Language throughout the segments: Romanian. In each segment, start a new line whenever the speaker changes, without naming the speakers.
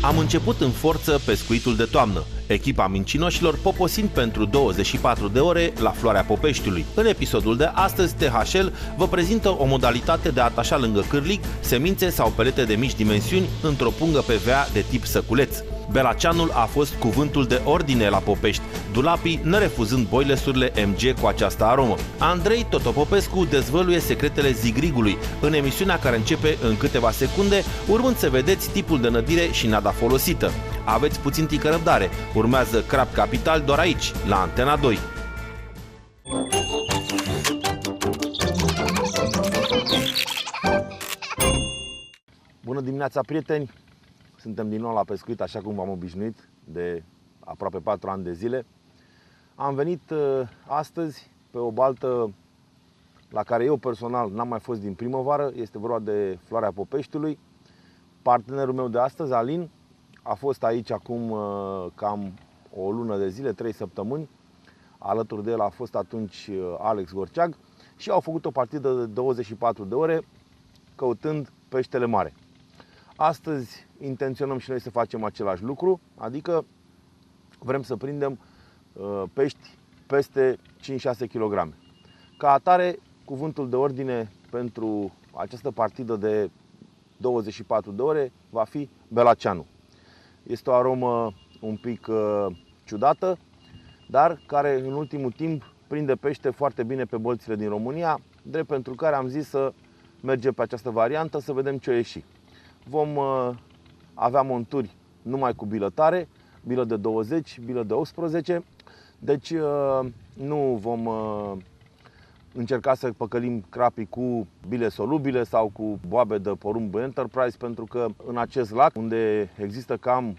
Am început în forță pescuitul de toamnă, echipa mincinoșilor poposind pentru 24 de ore la Floarea Popeștiului. În episodul de astăzi, THL vă prezintă o modalitate de a atașa lângă cârlig semințe sau pelete de mici dimensiuni într-o pungă PVA de tip săculeț. Belaceanul a fost cuvântul de ordine la Popești, dulapii nerefuzând boilesurile MG cu această aromă. Andrei Totopopescu dezvăluie secretele zigrigului în emisiunea care începe în câteva secunde, urmând să vedeți tipul de nădire și nada folosită. Aveți puțin tică răbdare, urmează Crab Capital doar aici, la Antena 2. Bună dimineața, prieteni! Suntem din nou la pescuit, așa cum v-am obișnuit de aproape 4 ani de zile. Am venit astăzi pe o baltă la care eu personal n-am mai fost din primăvară. Este vorba de Floarea Popeștiului. Partenerul meu de astăzi, Alin, a fost aici acum cam o lună de zile, 3 săptămâni. Alături de el a fost atunci Alex Gorceag și au făcut o partidă de 24 de ore căutând peștele mare. Astăzi intenționăm și noi să facem același lucru, adică vrem să prindem pești peste 5-6 kg. Ca atare, cuvântul de ordine pentru această partidă de 24 de ore va fi belaceanul. Este o aromă un pic ciudată, dar care în ultimul timp prinde pește foarte bine pe bălțile din România, drept pentru care am zis să mergem pe această variantă să vedem ce o ieși. Vom avea monturi numai cu bilă tare, bilă de 20, bilă de 18, deci nu vom încerca să păcălim crapii cu bile solubile sau cu boabe de porumb Enterprise, pentru că în acest lac, unde există cam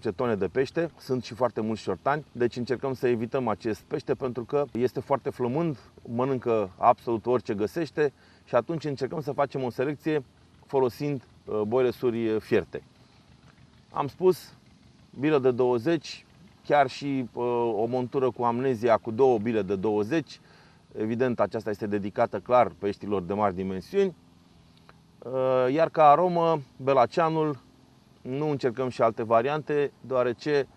10-11 tone de pește, sunt și foarte mulți șortani, deci încercăm să evităm acest pește pentru că este foarte flămând, mănâncă absolut orice găsește și atunci încercăm să facem o selecție folosind boilesuri fierte. Am spus, bilă de 20, chiar și o montură cu amnezia cu 2 bile de 20. Evident, aceasta este dedicată clar peștilor de mari dimensiuni. Iar ca aromă, belaceanul, nu încercăm și alte variante, deoarece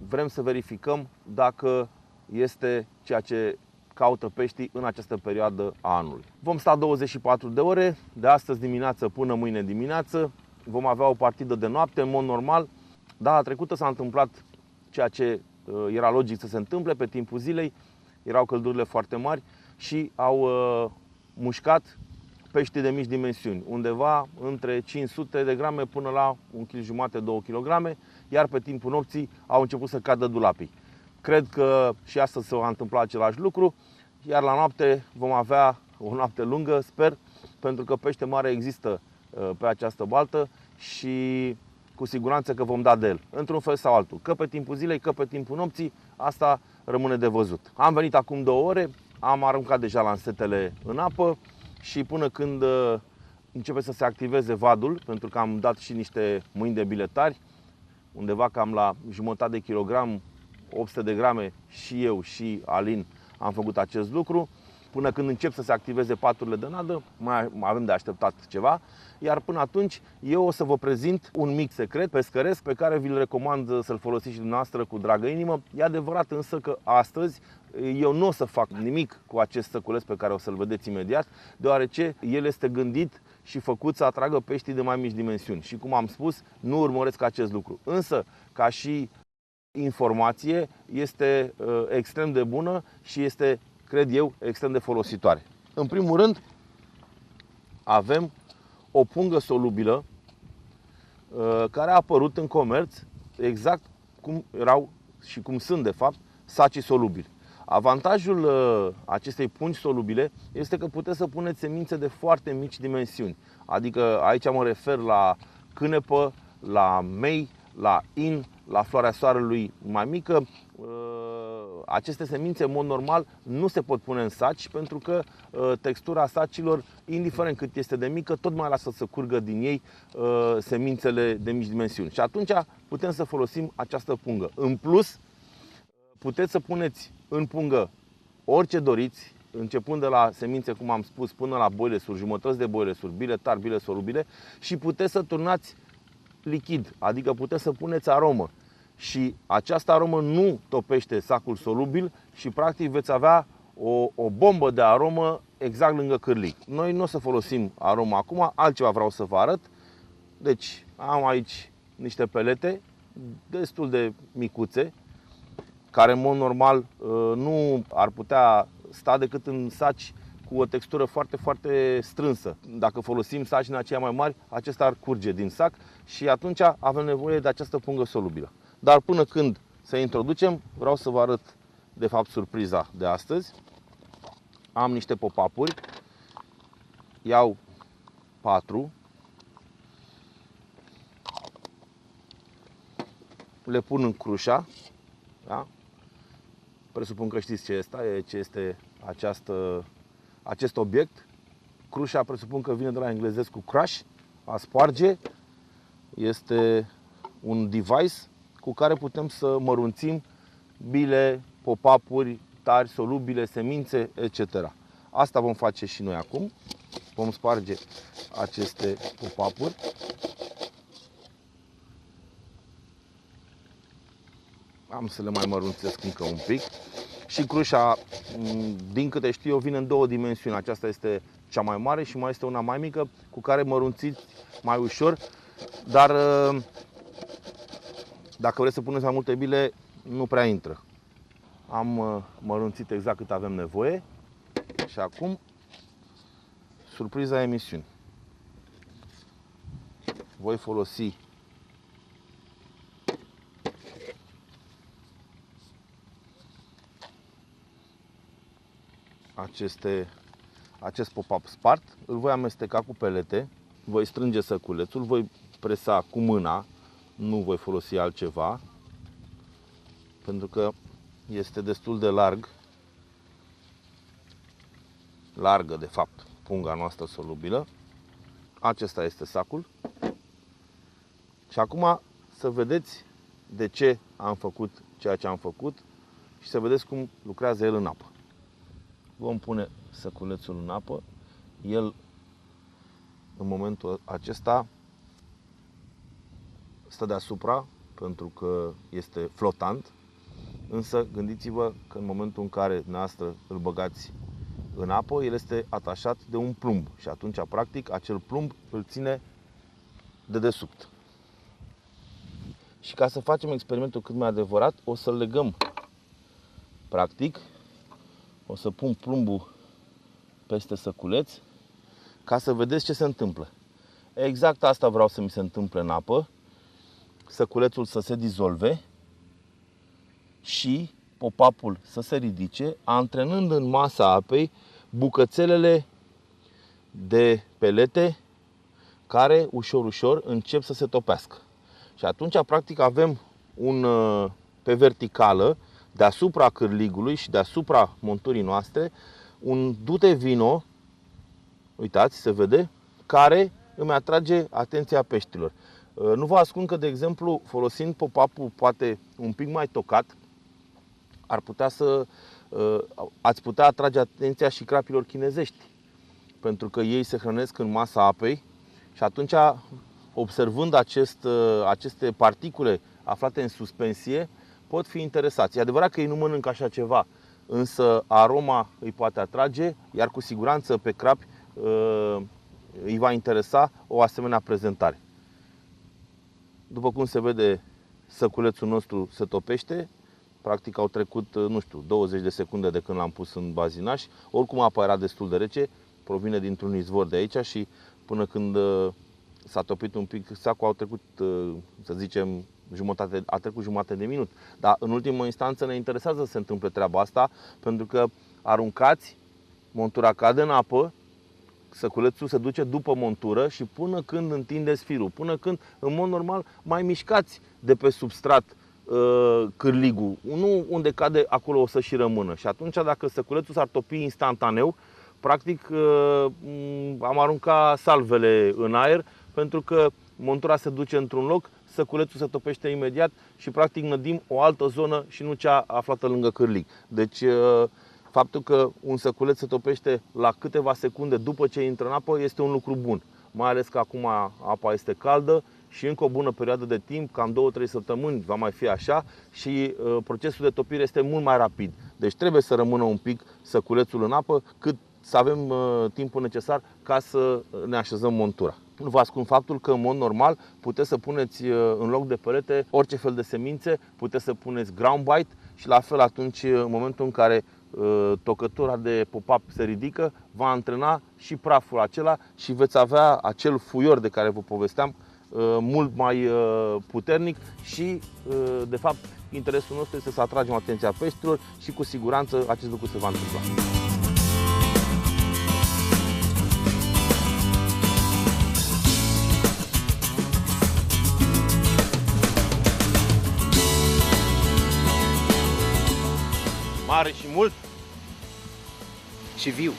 vrem să verificăm dacă este ceea ce caută peștii în această perioadă a anului. Vom sta 24 de ore, de astăzi dimineață până mâine dimineață. Vom avea o partidă de noapte, în mod normal. Data trecută s-a întâmplat ceea ce era logic să se întâmple pe timpul zilei. Erau căldurile foarte mari și au mușcat pești de mici dimensiuni, undeva între 500 de grame până la 1,5 kg, 2 kg, iar pe timpul nopții au început să cadă dulapii. Cred că și astăzi se va întâmpla același lucru, iar la noapte vom avea o noapte lungă, sper, pentru că pește mare există pe această baltă și cu siguranță că vom da de el, într-un fel sau altul, că pe timpul zilei, că pe timpul nopții, asta rămâne de văzut. Am venit acum 2 ore, am aruncat deja lansetele în apă și până când începe să se activeze vadul, pentru că am dat și niște mâini de biletari, undeva cam la jumătate de kilogram, 800 de grame, și eu și Alin am făcut acest lucru. Până când încep să se activeze paturile de nadă, mai avem de așteptat ceva. Iar până atunci, eu o să vă prezint un mic secret pescăresc pe care vi-l recomand să-l folosiți și dumneavoastră cu dragă inimă. E adevărat însă că astăzi eu nu o să fac nimic cu acest săculeț pe care o să-l vedeți imediat, deoarece el este gândit și făcut să atragă peștii de mai mici dimensiuni. Și cum am spus, nu urmăresc acest lucru. Însă, ca și informație, este extrem de bună și este, cred eu, extrem de folositoare. În primul rând, avem o pungă solubilă care a apărut în comerț exact cum erau și cum sunt de fapt sacii solubili. Avantajul acestei pungi solubile este că puteți să puneți semințe de foarte mici dimensiuni. Adică aici mă refer la cânepă, la mei, la in, la floarea soarelui mai mică. Aceste semințe, în mod normal, nu se pot pune în saci pentru că textura sacilor, indiferent cât este de mică, tot mai lasă să curgă din ei semințele de mici dimensiuni. Și atunci putem să folosim această pungă. În plus, puteți să puneți în pungă orice doriți, începând de la semințe, cum am spus, până la boilesuri, jumătăți de boilesuri, bile tari, bile solubile, și puteți să turnați lichid, adică puteți să puneți aromă. Și această aromă nu topește sacul solubil și practic veți avea o bombă de aromă exact lângă cârlig. Noi nu o să folosim aroma acum, altceva vreau să vă arăt. Deci am aici niște pelete destul de micuțe, care în mod normal nu ar putea sta decât în saci cu o textură foarte, foarte strânsă. Dacă folosim saci din aceia mai mari, acesta ar curge din sac și atunci avem nevoie de această pungă solubilă. Dar până când să introducem, vreau să vă arăt de fapt surpriza de astăzi. Am niște pop-up-uri, iau 4, le pun în crușa, da? Presupun că știți ce este acest obiect. Crușa presupun că vine de la englezesc cu crush, a sparge. Este un device cu care putem să mărunțim bile, pop-up-uri tari, solubile, semințe, etc. Asta vom face și noi acum. Vom sparge aceste pop-up-uri. Am să le mai mărunțesc încă un pic. Și crușa, din câte știu eu, vine în două dimensiuni. Aceasta este cea mai mare și mai este una mai mică cu care mărunțiți mai ușor. Dar dacă vreți să puneți mai multe bile, nu prea intră. Am mărunțit exact cât avem nevoie. Și acum, surpriza emisiunii. Voi folosi acest pop-up spart, îl voi amesteca cu pelete, voi strânge săculețul, voi presa cu mâna, nu voi folosi altceva, pentru că este destul de largă de fapt punga noastră solubilă. Acesta este sacul. Și acum să vedeți de ce am făcut ceea ce am făcut și să vedeți cum lucrează el în apă. Vom pune săculețul în apă. El, în momentul acesta, stă deasupra pentru că este flotant. Însă gândiți-vă că în momentul în care dumneavoastră îl băgați în apă, el este atașat de un plumb și atunci, practic, acel plumb îl ține de desubt. Și ca să facem experimentul cât mai adevărat, o să-l legăm, practic, o să pun plumbul peste săculeț ca să vedeți ce se întâmplă. Exact asta vreau să mi se întâmple în apă, săculețul să se dizolve și pop-up-ul să se ridice, antrenând în masa apei bucățelele de pelete care ușor, ușor încep să se topească. Și atunci, practic, avem pe verticală, deasupra cârligului și deasupra monturii noastre, un dute vino, uitați, se vede, care îmi atrage atenția peștilor. Nu vă ascund că, de exemplu, folosind pop-up-ul poate un pic mai tocat, ați putea atrage atenția și crapilor chinezești, pentru că ei se hrănesc în masa apei și atunci, observând aceste particule aflate în suspensie, pot fi interesați. E adevărat că ei nu mănâncă așa ceva, însă aroma îi poate atrage, iar cu siguranță pe crapi îi va interesa o asemenea prezentare. După cum se vede, săculețul nostru se topește. Practic au trecut, nu știu, 20 de secunde de când l-am pus în bazinaș. Oricum apa era destul de rece, provine dintr-un izvor de aici și până când s-a topit un pic sacul au trecut, să zicem, jumătate de minut. Dar în ultimă instanță ne interesează să se întâmple treaba asta, pentru că aruncați, montura cade în apă, săculețul se duce după montură și până când întindeți firul, până când, în mod normal, mai mișcați de pe substrat cârligul, nu unde cade, acolo o să și rămână. Și atunci dacă săculețul s-ar topi instantaneu, practic am aruncat salvele în aer, pentru că montura se duce într-un loc, săculețul se topește imediat și practic nădim o altă zonă și nu cea aflată lângă cârlig. Deci faptul că un săculeț se topește la câteva secunde după ce intră în apă este un lucru bun. Mai ales că acum apa este caldă și încă o bună perioadă de timp, cam 2-3 săptămâni va mai fi așa și procesul de topire este mult mai rapid. Deci trebuie să rămână un pic săculețul în apă cât să avem timpul necesar ca să ne așezăm montura. Nu vă ascund faptul că în mod normal puteți să puneți în loc de perete orice fel de semințe, puteți să puneți ground bite și la fel atunci în momentul în care tocătura de pop-up se ridică, va antrena și praful acela și veți avea acel fuior de care vă povesteam mult mai puternic și de fapt interesul nostru este să atragem atenția peștilor și cu siguranță acest lucru se va întâmpla. Mare și mult
și viu.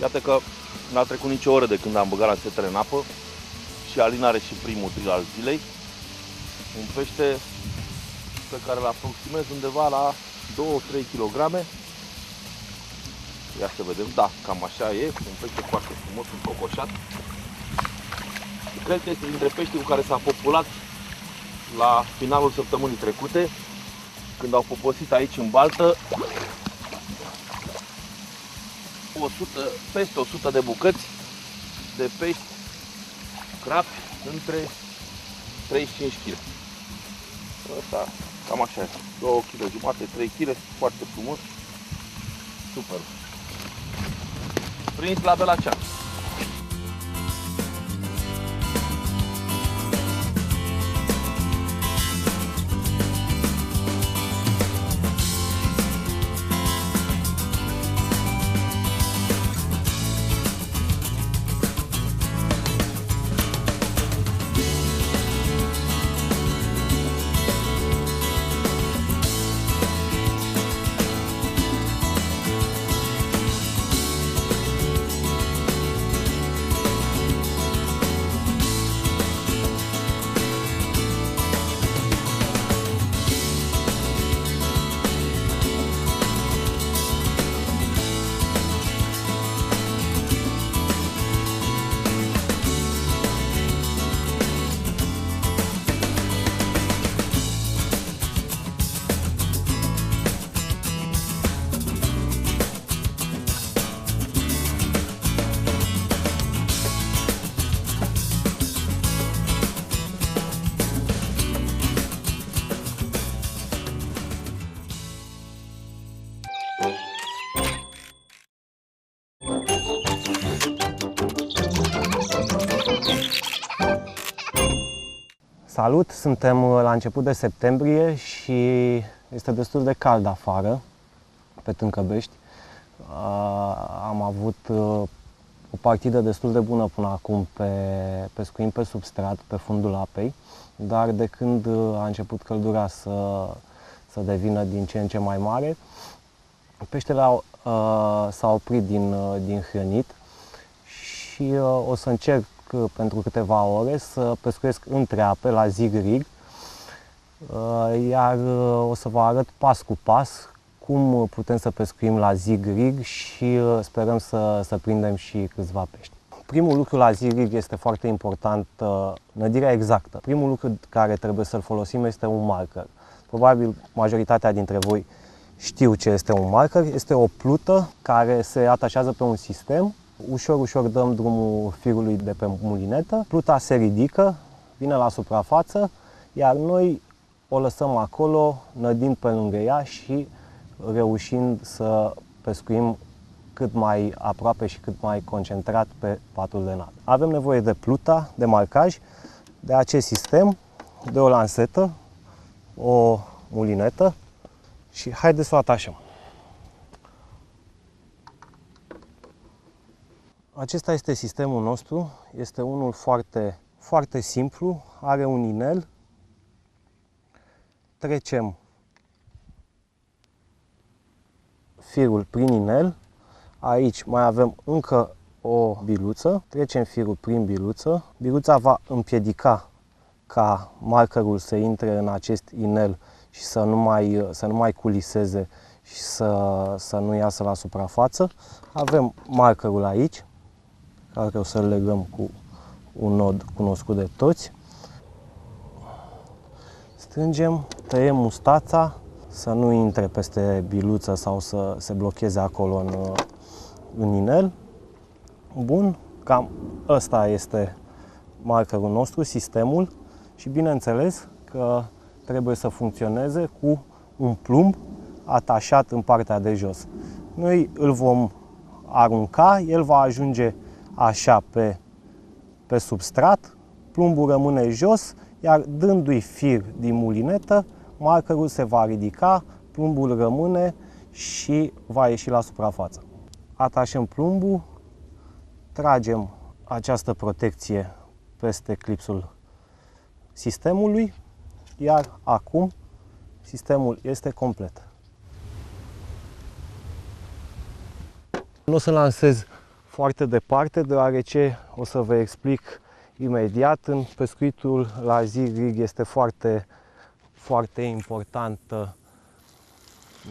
Iată că n-a trecut nicio oră de când am băgat lansetele în apă și Alin are și primul drill al zilei. Un pește pe care îl aproximez undeva la 2-3 kg. Ia să vedem, da, cam așa e, un pește foarte frumos, un cocoșat. Cred că este dintre peștii cu care s-a populat la finalul săptămânii trecute, când au poposit aici în baltă peste 100 de bucăți de pești crapi între 35 kg. Asta cam așa e, 2 kg jumate, 3 kg, foarte frumos, super. Prins la Bela Cean.
Salut! Suntem la început de septembrie și este destul de cald afară, pe Tâncăbești. Am avut o partidă destul de bună până acum pe pescuim pe substrat, pe fundul apei, dar de când a început căldura să devină din ce în ce mai mare, peștele s-a oprit din hrănit și o să încerc pentru câteva ore să pescuiesc între ape, la zig-rig, iar o să vă arăt pas cu pas cum putem să pescuim la zig-rig și sperăm să prindem și câțiva pești. Primul lucru la zig-rig este foarte important, nădirea exactă. Primul lucru care trebuie să-l folosim este un marker. Probabil majoritatea dintre voi știu ce este un marker. Este o plută care se atașează pe un sistem. Ușor, ușor dăm drumul firului de pe mulinetă, pluta se ridică, vine la suprafață, iar noi o lăsăm acolo, nădind pe lângă ea și reușind să pescuim cât mai aproape și cât mai concentrat pe patul de nat. Avem nevoie de pluta, de marcaj, de acest sistem, de o lansetă, o mulinetă și haideți să o atașăm. Acesta este sistemul nostru, este unul foarte Foarte simplu, are un inel, trecem firul prin inel, aici mai avem încă o biluță, trecem firul prin biluță, biluța va împiedica ca markerul să intre în acest inel și să nu mai culiseze și să nu iasă la suprafață. Avem markerul aici, care o să-l legăm cu un nod cunoscut de toți. Strângem, tăiem mustața, să nu intre peste biluță sau să se blocheze acolo în inel. Bun, cam ăsta este markerul nostru, sistemul, și bineînțeles că trebuie să funcționeze cu un plumb atașat în partea de jos. Noi îl vom arunca, el va ajunge așa pe substrat, plumbul rămâne jos, iar dându-i fir din mulinetă, markerul se va ridica, plumbul rămâne și va ieși la suprafață. Atașăm plumbul, tragem această protecție peste clipsul sistemului, iar acum sistemul este complet. Nu o să lansez foarte departe, deoarece o să vă explic imediat. În pescuitul la zig rig este foarte importantă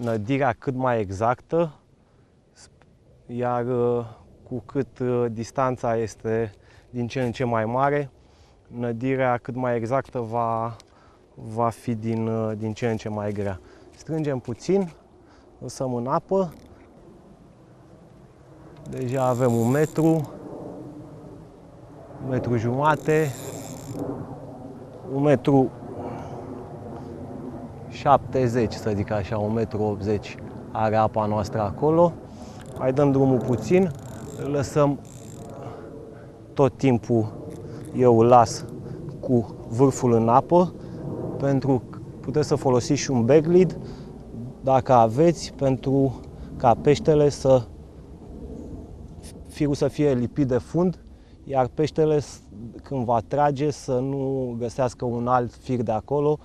nădirea cât mai exactă, iar cu cât distanța este din ce în ce mai mare, nădirea cât mai exactă va fi din ce în ce mai grea. Strângem puțin, lăsăm în apă. Deja avem 1 metru, 1 metru jumate, 1 metru 70, să zic așa, 1 metru 80 are apa noastră acolo. Mai dăm drumul puțin, îl lăsăm tot timpul, eu îl las cu vârful în apă, pentru că puteți să folosiți și un backlid dacă aveți, pentru ca peștele firul să fie lipit de fund, iar peștele când va trage să nu găsească un alt fir de acolo,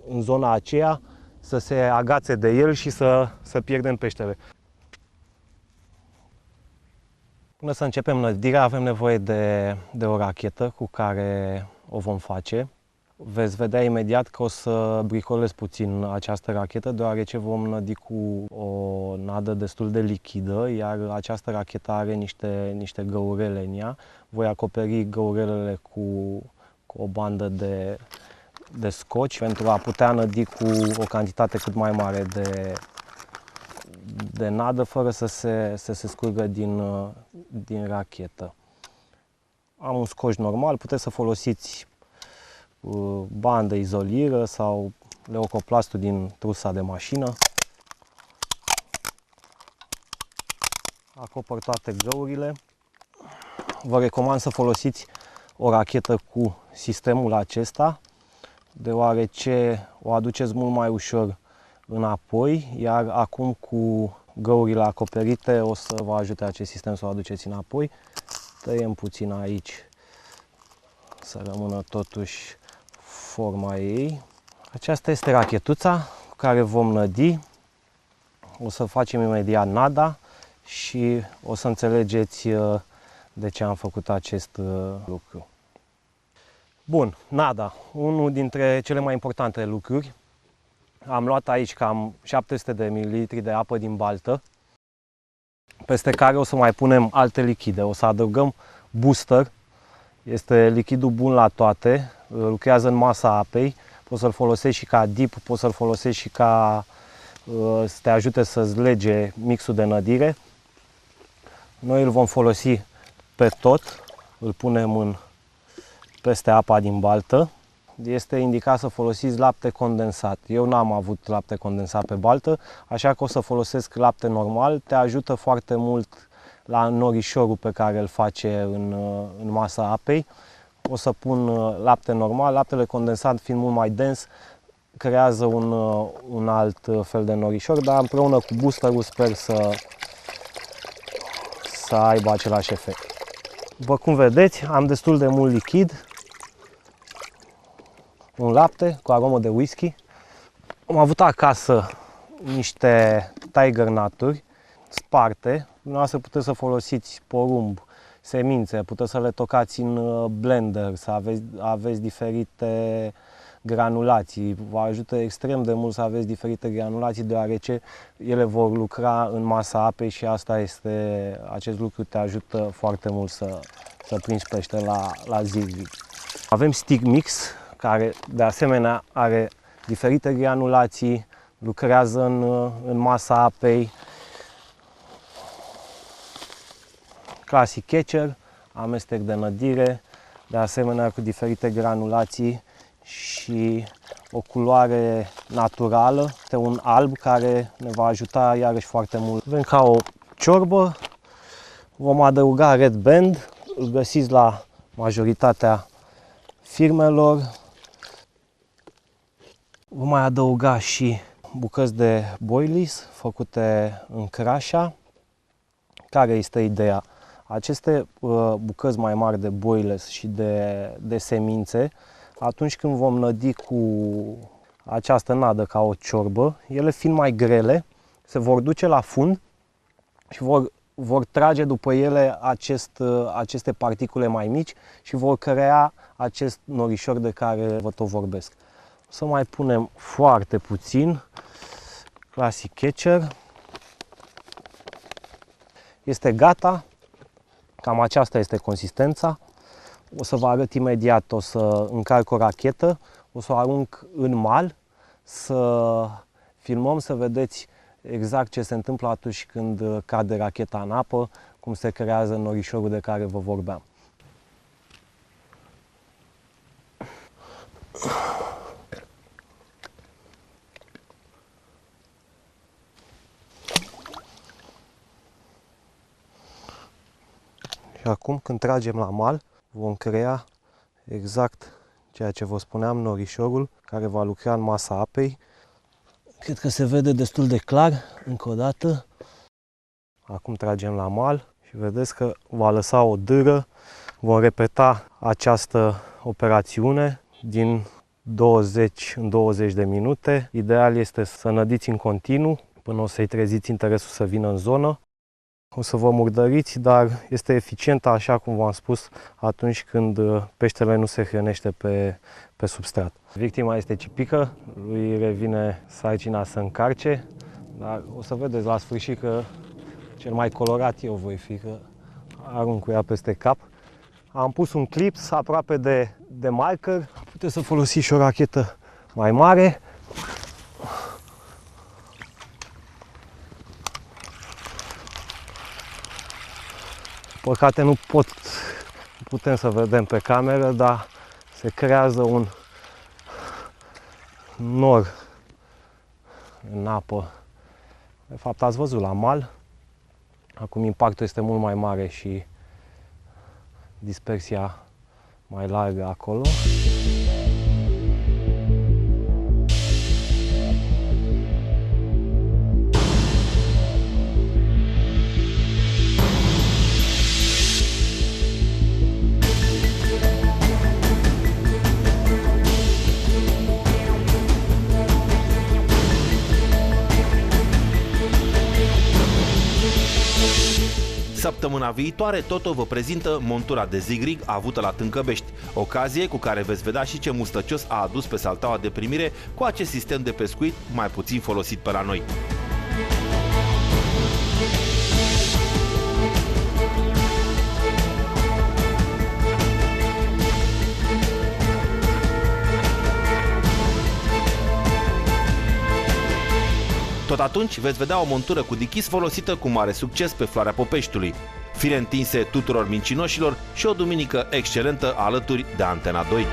în zona aceea, să se agațe de el și să pierdem peștele. Până să începem nădirea avem nevoie de o rachetă cu care o vom face. Veți vedea imediat că o să bricolez puțin această rachetă, deoarece vom nădi cu o nadă destul de lichidă, iar această rachetă are niște găurele în ea. Voi acoperi găurelele cu o bandă de scoci pentru a putea nădi cu o cantitate cât mai mare de nadă, fără să se scurgă din rachetă. Am un scoci normal, puteți să folosiți bandă izoliră sau leucoplastul din trusa de mașină. Acopăr toate găurile. Vă recomand să folosiți o rachetă cu sistemul acesta, deoarece o aduceți mult mai ușor înapoi, iar acum cu găurile acoperite o să vă ajute acest sistem să o aduceți înapoi. Tăiem puțin aici să rămână totuși forma ei. Aceasta este rachetuța cu care vom nădi. O să facem imediat nada și o să înțelegeți de ce am făcut acest lucru. Bun, nada, unul dintre cele mai importante lucruri. Am luat aici cam 700 de ml de apă din baltă, peste care o să mai punem alte lichide. O să adăugăm Booster, este lichidul bun la toate, lucrează în masa apei, poți să-l folosești și ca dip, poți să-l folosești și ca să te ajute să-ți lege mixul de nădire. Noi îl vom folosi pe tot, îl punem peste apa din baltă. Este indicat să folosiți lapte condensat. Eu n-am avut lapte condensat pe baltă, așa că o să folosesc lapte normal. Te ajută foarte mult la norișorul pe care îl face în masa apei. O să pun lapte normal, laptele condensat fiind mult mai dens, creează un alt fel de norișor, dar împreună cu boosterul sper să aibă același efect. După cum vedeți, am destul de mult lichid, un lapte cu aromă de whisky. Am avut acasă niște tiger nut-uri sparte. Dumneavoastră puteți să folosiți porumb, semințe, puteți să le tocați în blender, să aveți diferite granulații. Vă ajută extrem de mult să aveți diferite granulații, deoarece ele vor lucra în masa apei și acest lucru te ajută foarte mult să prinzi pește la zig. Avem stick mix, care de asemenea are diferite granulații, lucrează în masa apei. Classic catcher, amestec de nădire, de asemenea cu diferite granulații și o culoare naturală. Este un alb care ne va ajuta iarăși foarte mult. Avem ca o ciorbă, vom adăuga Red Band, îl găsiți la majoritatea firmelor. Vom mai adăuga și bucăți de boilies făcute în crașa. Care este ideea? Aceste bucăți mai mari de boilies și de semințe, atunci când vom nădi cu această nadă ca o ciorbă, ele fiind mai grele, se vor duce la fund și vor trage după ele aceste particule mai mici și vor crea acest norișor de care vă tot vorbesc. O să mai punem foarte puțin Classic Catcher. Este gata, cam aceasta este consistența. O să vă arăt imediat, o să încarc o rachetă, o să o arunc în mal, să filmăm, să vedeți exact ce se întâmplă atunci când cade racheta în apă, cum se creează norișorul de care vă vorbeam. Și acum, când tragem la mal, vom crea exact ceea ce vă spuneam, norișorul care va lucra în masa apei. Cred că se vede destul de clar, încă o dată. Acum tragem la mal și vedeți că va lăsa o dâră. Vom repeta această operațiune din 20 în 20 de minute. Ideal este să nădiți în continuu până o să-i treziți interesul să vină în zonă. O să vă murdăriți, dar este eficientă, așa cum v-am spus, atunci când peștele nu se hrănește pe substrat. Victima este cipică, lui revine sarcina să încarce, dar o să vedeți la sfârșit că cel mai colorat eu voi fi, că arunc cu ea peste cap. Am pus un clips aproape de marker, puteți să folosiți și o rachetă mai mare. Păcate nu putem să vedem pe cameră, dar se creează un nor în apă. De fapt, ați văzut la mal. Acum impactul este mult mai mare și dispersia mai largă acolo.
Săptămâna viitoare, Toto vă prezintă montura de zigrig avută la Tâncăbești, ocazie cu care veți vedea și ce mustăcios a adus pe salteaua de primire cu acest sistem de pescuit mai puțin folosit pe la noi. Tot atunci veți vedea o montură cu dichis folosită cu mare succes pe Floarea Popeștiului, fire întinse tuturor mincinoșilor și o duminică excelentă alături de Antena 2.